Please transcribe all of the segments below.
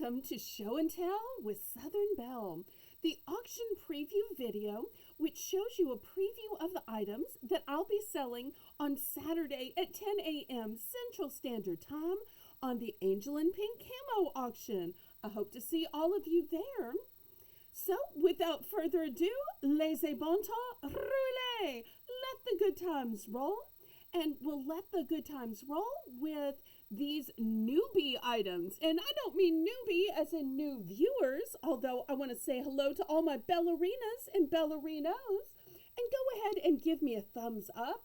Welcome to Show and Tell with Southern Belle, the auction preview video which shows you a preview of the items that I'll be selling on Saturday at 10 a.m. Central Standard Time on the Angel and Pink Camo auction. I hope to see all of you there. So, without further ado, laissez bon temps rouler. Let the good times roll. And we'll let the good times roll with these newbie items. And I don't mean newbie as in new viewers, although I want to say hello to all my ballerinas and ballerinos. And go ahead and give me a thumbs up.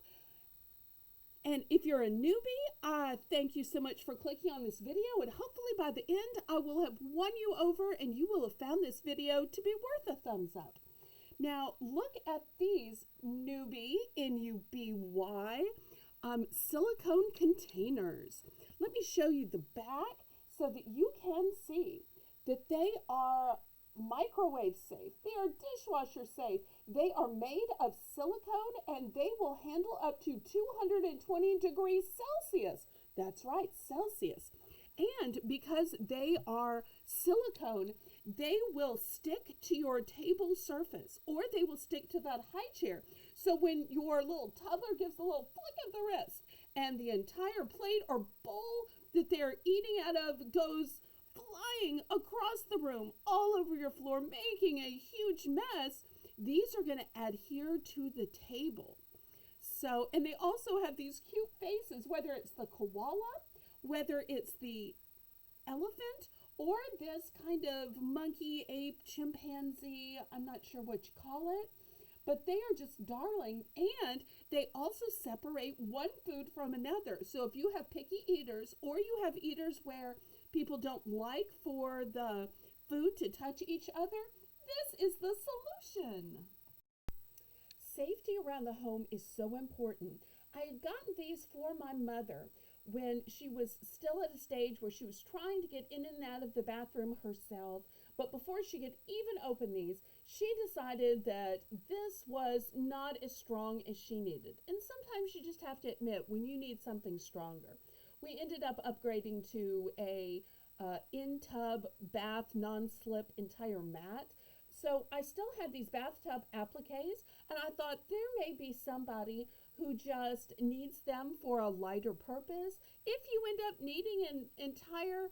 And if you're a newbie, I thank you so much for clicking on this video. And hopefully by the end, I will have won you over and you will have found this video to be worth a thumbs up. Now, look at these newbie, N-U-B-Y, silicone containers. Let me show you the back so that you can see that they are microwave safe. They are dishwasher safe. They are made of silicone and they will handle up to 220 degrees Celsius. That's right, Celsius. And because they are silicone, they will stick to your table surface or they will stick to that high chair. So when your little toddler gives a little flick of the wrist and the entire plate or bowl that they're eating out of goes flying across the room all over your floor, making a huge mess, these are going to adhere to the table. So, and they also have these cute faces, whether it's the koala, whether it's the elephant, or this kind of monkey, ape, chimpanzee, I'm not sure what you call it, but they are just darling, and they also separate one food from another. So if you have picky eaters, or you have eaters where people don't like for the food to touch each other, this is the solution. Safety around the home is so important. I had gotten these for my mother when she was still at a stage where she was trying to get in and out of the bathroom herself. But before she could even open these, she decided that this was not as strong as she needed. And sometimes you just have to admit when you need something stronger. We ended up upgrading to a in-tub bath non-slip entire mat. So I still had these bathtub appliques, and I thought there may be somebody who just needs them for a lighter purpose. If you end up needing an entire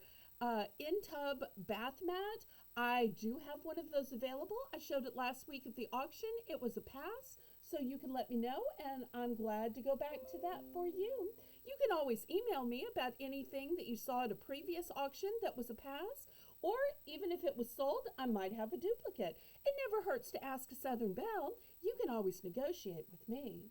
in-tub bath mat, I do have one of those available. I showed it last week at the auction. It was a pass, so you can let me know, and I'm glad to go back to that for you. You can always email me about anything that you saw at a previous auction that was a pass, or even if it was sold, I might have a duplicate. It never hurts to ask a Southern Belle. You can always negotiate with me.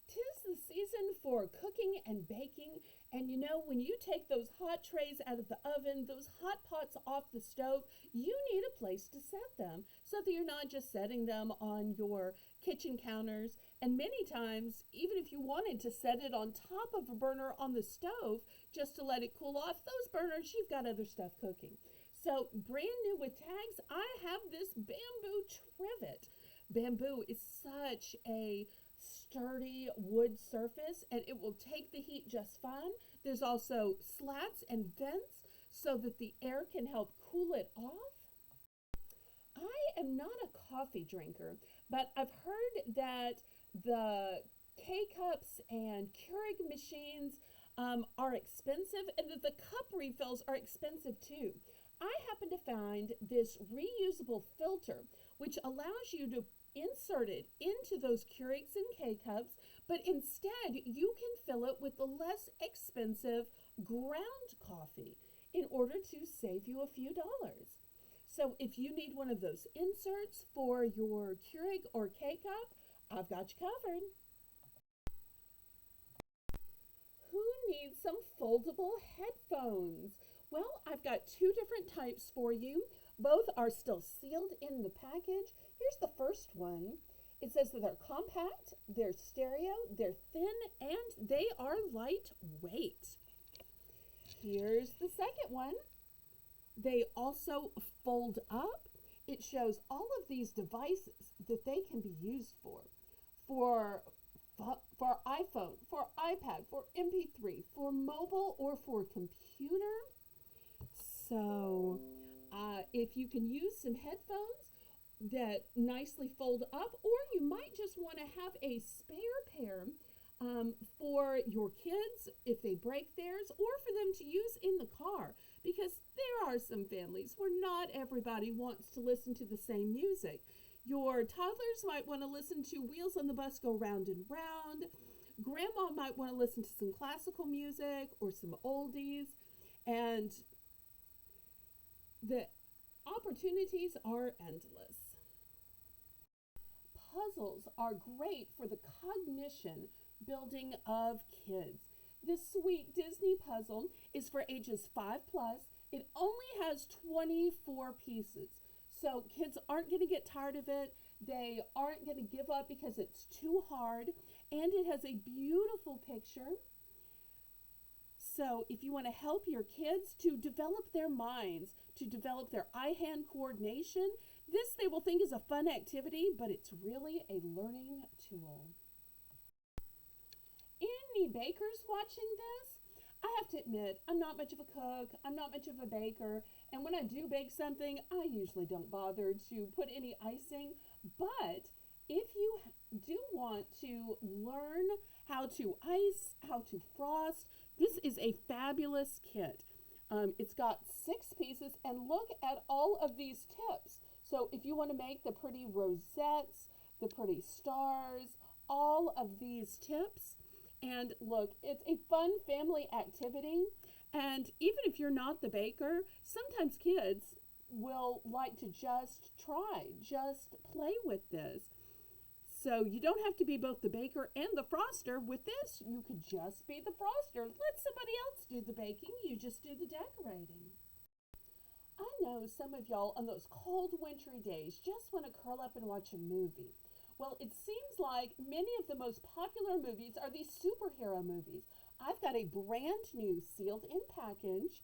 'Tis the season for cooking and baking, and you know, when you take those hot trays out of the oven, those hot pots off the stove, you need a place to set them so that you're not just setting them on your kitchen counters. And many times, even if you wanted to set it on top of a burner on the stove just to let it cool off, those burners, you've got other stuff cooking. So brand new with tags, I have this bamboo trivet. Bamboo is such a sturdy wood surface and it will take the heat just fine. There's also slats and vents so that the air can help cool it off. I am not a coffee drinker, but I've heard that the K-cups and Keurig machines are expensive and that the cup refills are expensive too. I happen to find this reusable filter which allows you to insert it into those Keurigs and K-cups, but instead you can fill it with the less expensive ground coffee in order to save you a few dollars. So if you need one of those inserts for your Keurig or K-cup, I've got you covered. Who needs some foldable headphones? Well, I've got two different types for you. Both are still sealed in the package. Here's the first one. It says that they're compact, they're stereo, they're thin, and they are lightweight. Here's the second one. They also fold up. It shows all of these devices that they can be used for iPhone, for iPad, for MP3, for mobile, or for computer. So if you can use some headphones that nicely fold up, or you might just want to have a spare pair for your kids if they break theirs, or for them to use in the car, because there are some families where not everybody wants to listen to the same music. Your toddlers might want to listen to Wheels on the Bus Go Round and Round. Grandma might want to listen to some classical music or some oldies, and the opportunities are endless. Puzzles are great for the cognition building of kids. This sweet Disney puzzle is for ages 5 plus. It only has 24 pieces. So kids aren't going to get tired of it. They aren't going to give up because it's too hard. And it has a beautiful picture. So if you want to help your kids to develop their minds, to develop their eye-hand coordination, this they will think is a fun activity, but it's really a learning tool. Any bakers watching this? I have to admit, I'm not much of a cook, I'm not much of a baker, and when I do bake something, I usually don't bother to put any icing, but if you do want to learn how to ice, how to frost, this is a fabulous kit. It's got 6 pieces, and look at all of these tips. So if you want to make the pretty rosettes, the pretty stars, all of these tips, and look, it's a fun family activity. And even if you're not the baker, sometimes kids will like to just play with this. So you don't have to be both the baker and the froster. With this, you could just be the froster. Let somebody else do the baking. You just do the decorating. I know some of y'all on those cold wintry days just want to curl up and watch a movie. Well, it seems like many of the most popular movies are these superhero movies. I've got a brand new sealed in package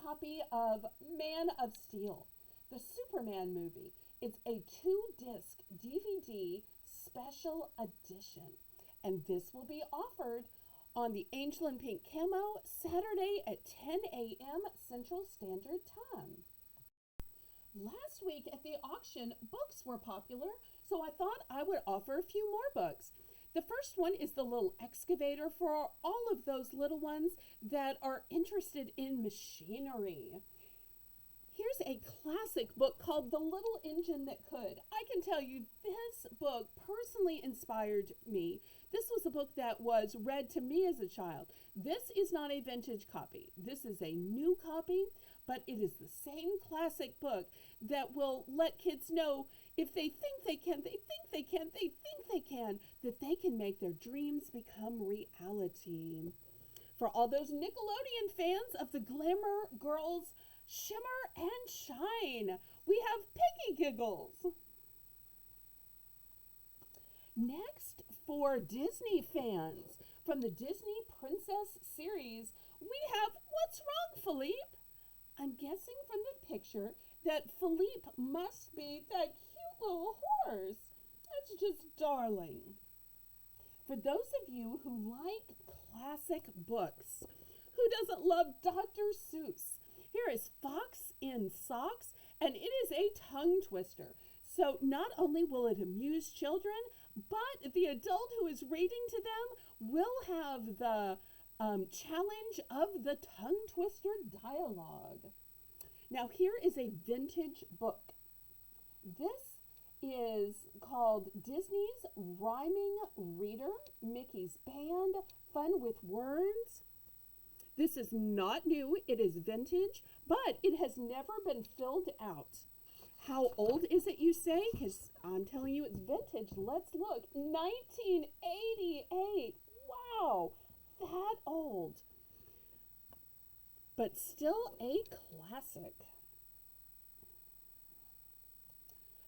copy of Man of Steel, the Superman movie. It's a 2-disc DVD special edition, and this will be offered on the Angel and Pink Camo Saturday at 10 a.m. Central Standard Time. Last week at the auction, books were popular, so I thought I would offer a few more books. The first one is the little excavator for all of those little ones that are interested in machinery. Here's a classic book called The Little Engine That Could. I can tell you this book personally inspired me. This was a book that was read to me as a child. This is not a vintage copy. This is a new copy, but it is the same classic book that will let kids know if they think they can, that they can make their dreams become reality. For all those Nickelodeon fans of the Glamour Girls Shimmer and Shine, we have Picky Giggles. Next, for Disney fans, from the Disney Princess series, we have What's Wrong, Philippe? I'm guessing from the picture that Philippe must be that cute little horse. That's just darling. For those of you who like classic books, who doesn't love Dr. Seuss? Here is Fox in Socks, and it is a tongue twister. So not only will it amuse children, but the adult who is reading to them will have the challenge of the tongue twister dialogue. Now here is a vintage book. This is called Disney's Rhyming Reader, Mickey's Band, Fun with Words. This is not new, it is vintage, but it has never been filled out. How old is it, you say? Because I'm telling you it's vintage. Let's look. 1988. Wow, that old. But still a classic.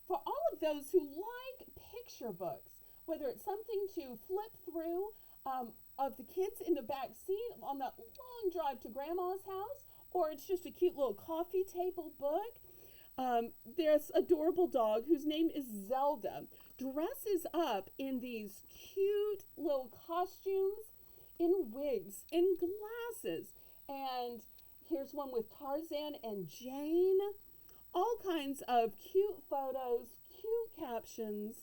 For all of those who like picture books, whether it's something to flip through of the kids in the back seat on that long drive to Grandma's house, or it's just a cute little coffee table book, there's adorable dog whose name is Zelda, dresses up in these cute little costumes, in wigs, in glasses, and Here's one with Tarzan and Jane. All kinds of cute photos, cute captions.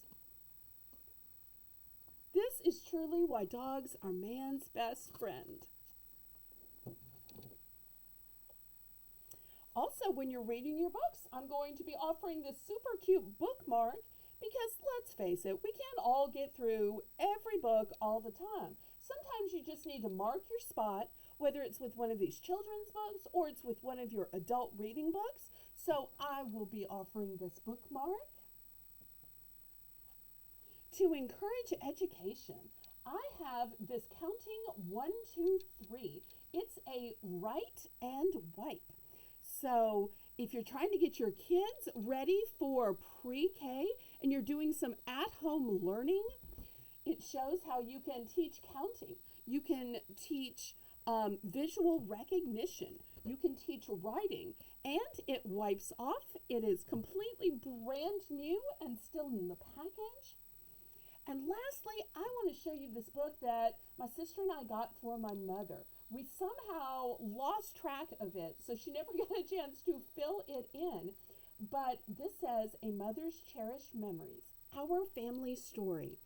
This is truly why dogs are man's best friend. Also, when you're reading your books, I'm going to be offering this super cute bookmark because let's face it, we can't all get through every book all the time. Sometimes you just need to mark your spot, whether it's with one of these children's books or it's with one of your adult reading books. So I will be offering this bookmark. To encourage education, I have this counting 1, 2, 3. It's a write and wipe. So if you're trying to get your kids ready for pre-K and you're doing some at-home learning, it shows how you can teach counting. You can teach visual recognition. You can teach writing. And it wipes off. It is completely brand new and still in the package. And lastly, I want to show you this book that my sister and I got for my mother. We somehow lost track of it, so she never got a chance to fill it in. But this says, A Mother's Cherished Memories, Our Family Story.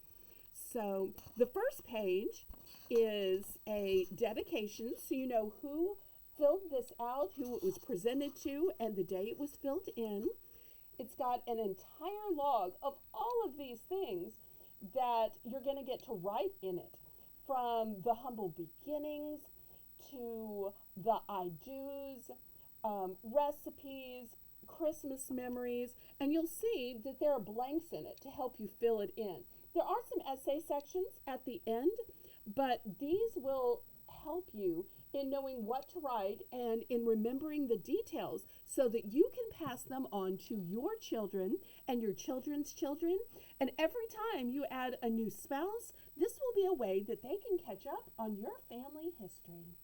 So the first page is a dedication, so you know who filled this out, who it was presented to, and the day it was filled in. It's got an entire log of all of these things that you're going to get to write in it, from the humble beginnings to the I do's, recipes, Christmas memories, and you'll see that there are blanks in it to help you fill it in. There are some essay sections at the end, but these will help you in knowing what to write and in remembering the details so that you can pass them on to your children and your children's children. And every time you add a new spouse, this will be a way that they can catch up on your family history.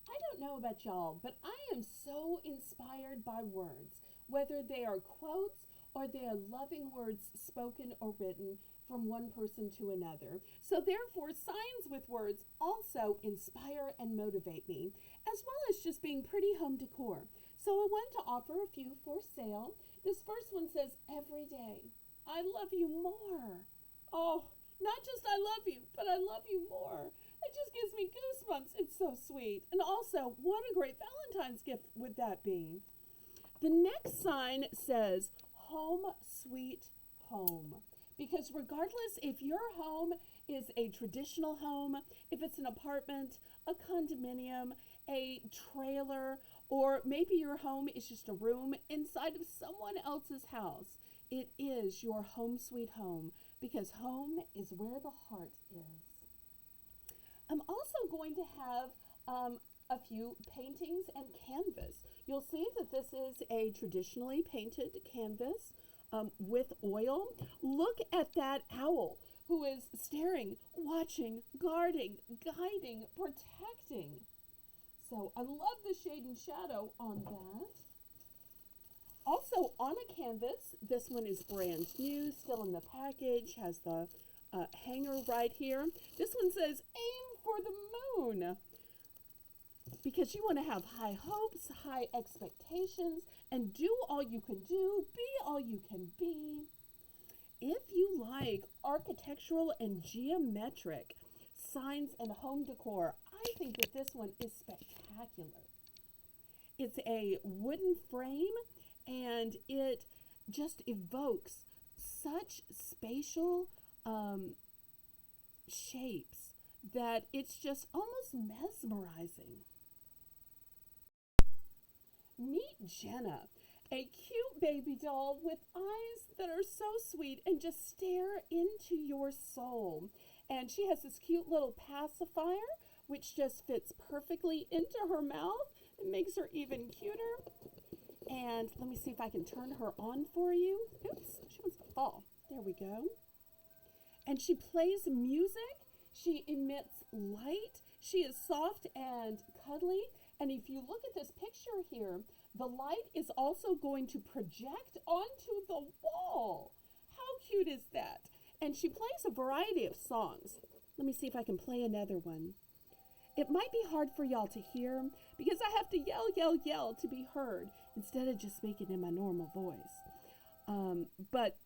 I don't know about y'all, but I am so inspired by words, whether they are quotes or they are loving words spoken or written from one person to another. So therefore, signs with words also inspire and motivate me, as well as just being pretty home decor. So I want to offer a few for sale. This first one says, every day, I love you more. Oh, not just I love you, but I love you more. It just gives me goosebumps. It's so sweet. And also, what a great Valentine's gift would that be? The next sign says, home sweet home. Because regardless if your home is a traditional home, if it's an apartment, a condominium, a trailer, or maybe your home is just a room inside of someone else's house, it is your home sweet home, because home is where the heart is. I'm also going to have a few paintings and canvas. You'll see that this is a traditionally painted canvas with oil. Look at that owl who is staring, watching, guarding, guiding, protecting. So I love the shade and shadow on that. Also on a canvas, this one is brand new, still in the package, has the hanger right here. This one says, aim for the moon. Because you want to have high hopes, high expectations, and do all you can do, be all you can be. If you like architectural and geometric signs and home decor, I think that this one is spectacular. It's a wooden frame, and it just evokes such spatial shapes that it's just almost mesmerizing. Meet Jenna, a cute baby doll with eyes that are so sweet and just stare into your soul. And she has this cute little pacifier, which just fits perfectly into her mouth. It makes her even cuter. And let me see if I can turn her on for you. Oops, she wants to fall. There we go. And she plays music. She emits light. She is soft and cuddly. And if you look at this picture here, the light is also going to project onto the wall. How cute is that? And she plays a variety of songs. Let me see if I can play another one. It might be hard for y'all to hear because I have to yell, yell, yell to be heard instead of just speaking in my normal voice. But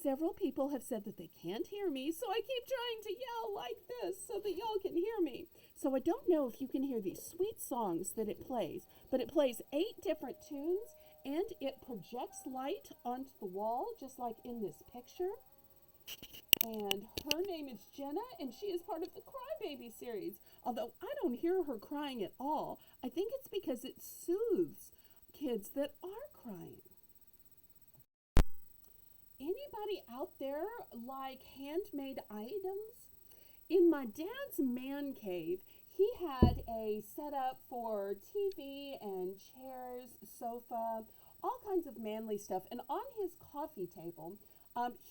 several people have said that they can't hear me, so I keep trying to yell like this so that y'all can hear me. So I don't know if you can hear these sweet songs that it plays, but it plays 8 different tunes and it projects light onto the wall, just like in this picture. And her name is Jenna, and she is part of the Crybaby series. Although I don't hear her crying at all, I think it's because it soothes kids that are crying. Anybody out there like handmade items? In my dad's man cave, he had a setup for TV and chairs, sofa, all kinds of manly stuff. And on his coffee table,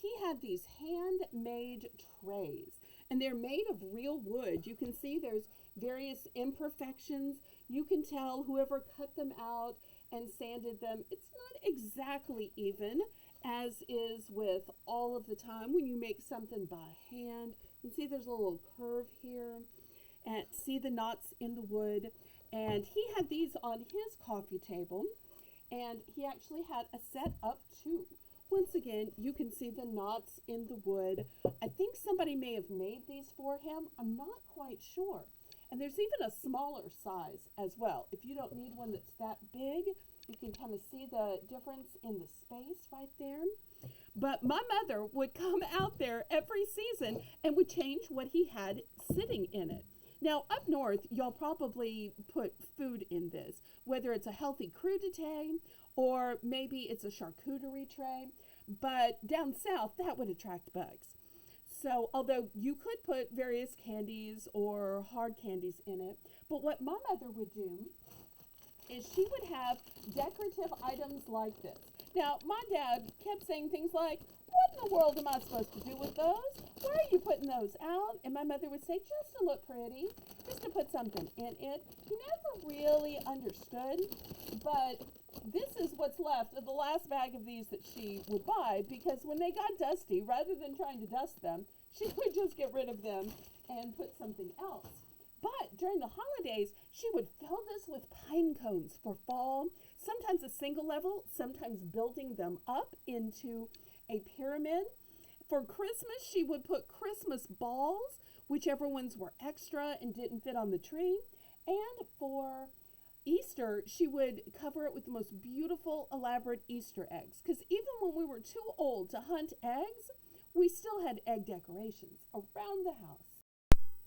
he had these handmade trays. And they're made of real wood. You can see there's various imperfections. You can tell whoever cut them out and sanded them, it's not exactly even, as is with all of the time when you make something by hand. You can see there's a little curve here, and see the knots in the wood. And he had these on his coffee table, and he actually had a set up too. Once again, you can see the knots in the wood. I think somebody may have made these for him. I'm not quite sure. And there's even a smaller size as well. If you don't need one that's that big, you can kind of see the difference in the space right there. But my mother would come out there every season and would change what he had sitting in it. Now, up north, y'all probably put food in this, whether it's a healthy crudité or maybe it's a charcuterie tray. But down south, that would attract bugs. So, although you could put various candies or hard candies in it, but what my mother would do is she would have decorative items like this. Now, my dad kept saying things like, "What in the world am I supposed to do with those? Why are you putting those out?" And my mother would say, "Just to look pretty, just to put something in it." He never really understood, but this is what's left of the last bag of these that she would buy, because when they got dusty, rather than trying to dust them, she would just get rid of them and put something else. But during the holidays, she would fill this with pine cones for fall, sometimes a single level, sometimes building them up into a pyramid. For Christmas, she would put Christmas balls, whichever ones were extra and didn't fit on the tree. And for Easter, she would cover it with the most beautiful, elaborate Easter eggs. Because even when we were too old to hunt eggs, we still had egg decorations around the house.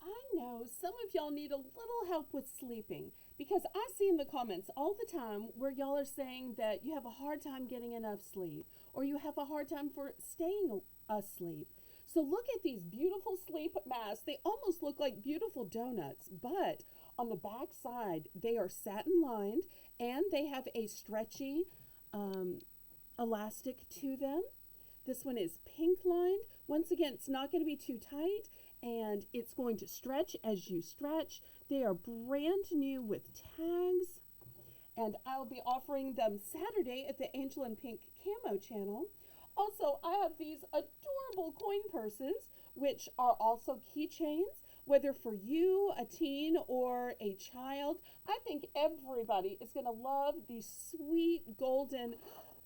I know some of y'all need a little help with sleeping, because I see in the comments all the time where y'all are saying that you have a hard time getting enough sleep, or you have a hard time for staying asleep. So look at these beautiful sleep masks. They almost look like beautiful donuts, but on the back side, they are satin lined and they have a stretchy elastic to them. This one is pink lined. Once again, it's not going to be too tight, and it's going to stretch as you stretch. They are brand new with tags, and I'll be offering them Saturday at the Angel and Pink Camo channel. Also, I have these adorable coin purses, which are also keychains, whether for you, a teen, or a child. I think everybody is going to love these sweet golden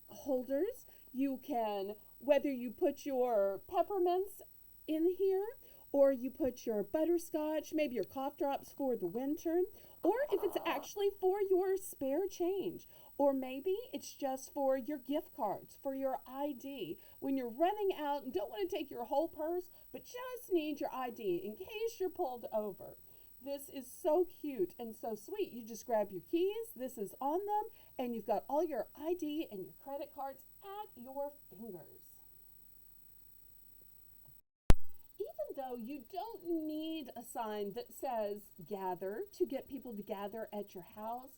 holders. You can, whether you put your peppermints in here, or you put your butterscotch, maybe your cough drops for the winter, or if it's actually for your spare change, or maybe it's just for your gift cards, for your ID. When you're running out and don't want to take your whole purse, but just need your ID in case you're pulled over. This is so cute and so sweet. You just grab your keys, this is on them, and you've got all your ID and your credit cards at your fingers. Even though you don't need a sign that says gather to get people to gather at your house,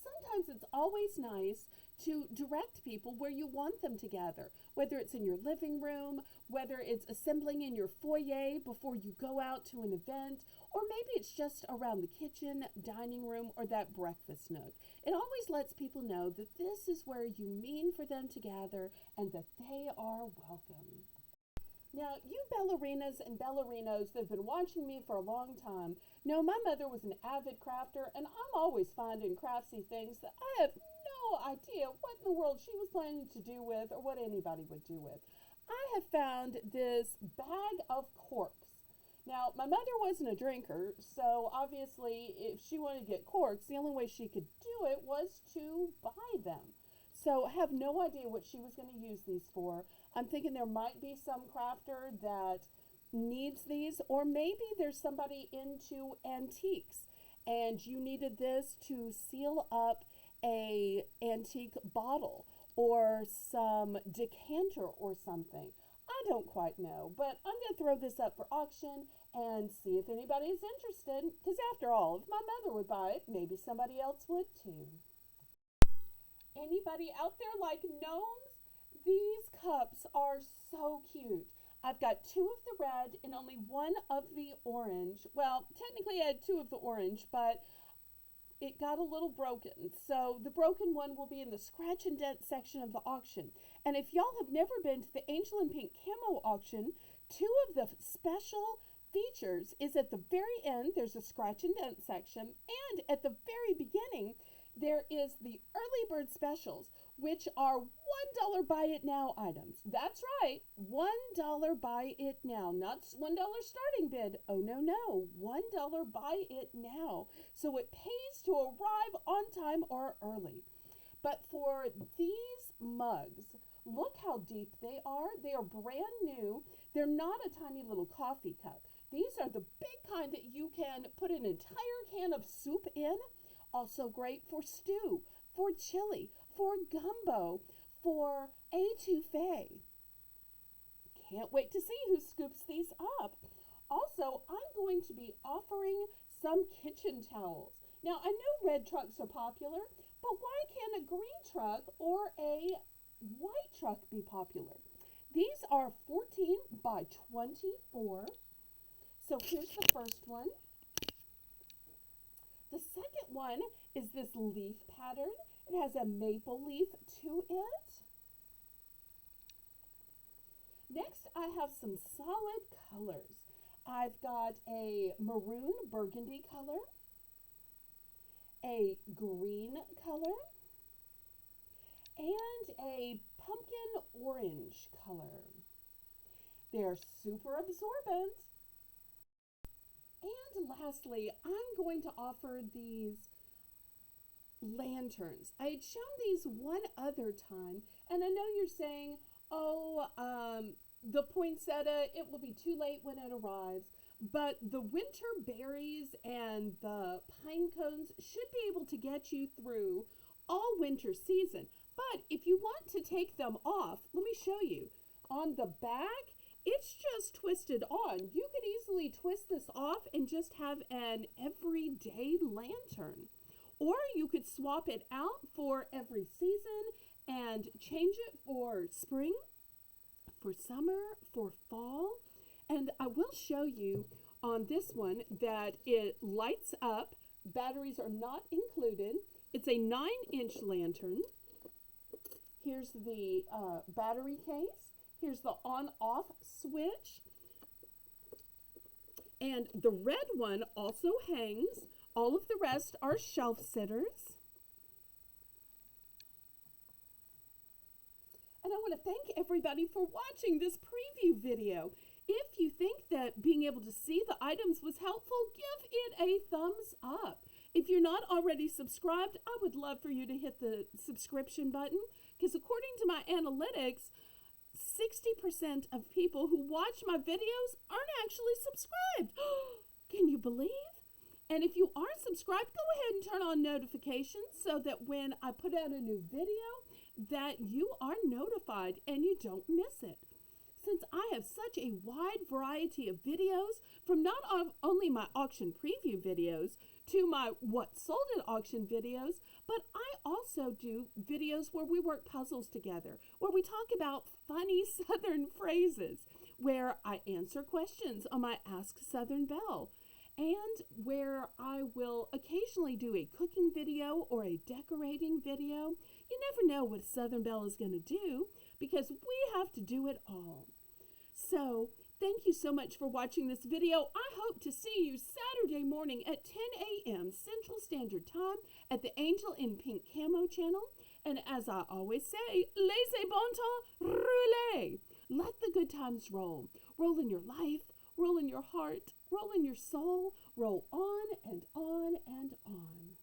sometimes it's always nice to direct people where you want them to gather, whether it's in your living room, whether it's assembling in your foyer before you go out to an event, or maybe it's just around the kitchen, dining room, or that breakfast nook. It always lets people know that this is where you mean for them to gather and that they are welcome. Now, you ballerinas and ballerinos that have been watching me for a long time know my mother was an avid crafter, and I'm always finding craftsy things that I have no idea what in the world she was planning to do with or what anybody would do with. I have found this bag of corks. Now, my mother wasn't a drinker, so obviously, if she wanted to get corks, the only way she could do it was to buy them. So I have no idea what she was going to use these for. I'm thinking there might be some crafter that needs these, or maybe there's somebody into antiques and you needed this to seal up a antique bottle or some decanter or something. I don't quite know, but I'm going to throw this up for auction and see if anybody is interested, because after all, if my mother would buy it, maybe somebody else would too. Anybody out there like gnomes? These cups are so cute. I've got two of the red and only one of the orange. Well, technically I had two of the orange, but it got a little broken. So the broken one will be in the scratch and dent section of the auction. And if y'all have never been to the Angel and Pink camo auction, two of the special features is at the very end, there's a scratch and dent section, and at the very beginning, there is the early bird specials, which are $1 buy it now items. That's right, $1 buy it now, not $1 starting bid. Oh, no, $1 buy it now. So it pays to arrive on time or early. But for these mugs, look how deep they are. They are brand new. They're not a tiny little coffee cup. These are the big kind that you can put an entire can of soup in. Also great for stew, for chili, for gumbo, for etouffee. Can't wait to see who scoops these up. Also, I'm going to be offering some kitchen towels. Now, I know red trucks are popular, but why can't a green truck or a white truck be popular? These are 14 by 24. So here's the first one. The second one is this leaf pattern. It has a maple leaf to it. Next, I have some solid colors. I've got a maroon burgundy color, a green color, and a pumpkin orange color. They're super absorbent. And lastly, I'm going to offer these lanterns. I had shown these one other time, and I know you're saying, oh, the poinsettia, it will be too late when it arrives, but the winter berries and the pine cones should be able to get you through all winter season. But if you want to take them off, let me show you. On the back, it's just twisted on. You could easily twist this off and just have an everyday lantern. Or you could swap it out for every season and change it for spring, for summer, for fall. And I will show you on this one that it lights up. Batteries are not included. It's a 9-inch lantern. Here's the battery case. Here's the on-off switch. And the red one also hangs. All of the rest are shelf sitters. And I want to thank everybody for watching this preview video. If you think that being able to see the items was helpful, give it a thumbs up. If you're not already subscribed, I would love for you to hit the subscription button, because according to my analytics, 60% of people who watch my videos aren't actually subscribed. Can you believe? And if you are subscribed, go ahead and turn on notifications so that when I put out a new video, that you are notified and you don't miss it. Since I have such a wide variety of videos, from not only my auction preview videos to my what sold at auction videos, but I also do videos where we work puzzles together, where we talk about funny Southern phrases, where I answer questions on my Ask Southern Belle, and where I will occasionally do a cooking video or a decorating video. You never know what Southern Belle is going to do, because we have to do it all. So, thank you so much for watching this video. I hope to see you Saturday morning at 10 a.m. Central Standard Time at the Angel in Pink Camo channel. And as I always say, laissez bon temps rouler. Let the good times roll. Roll in your life, roll in your heart, roll in your soul, roll on and on and on.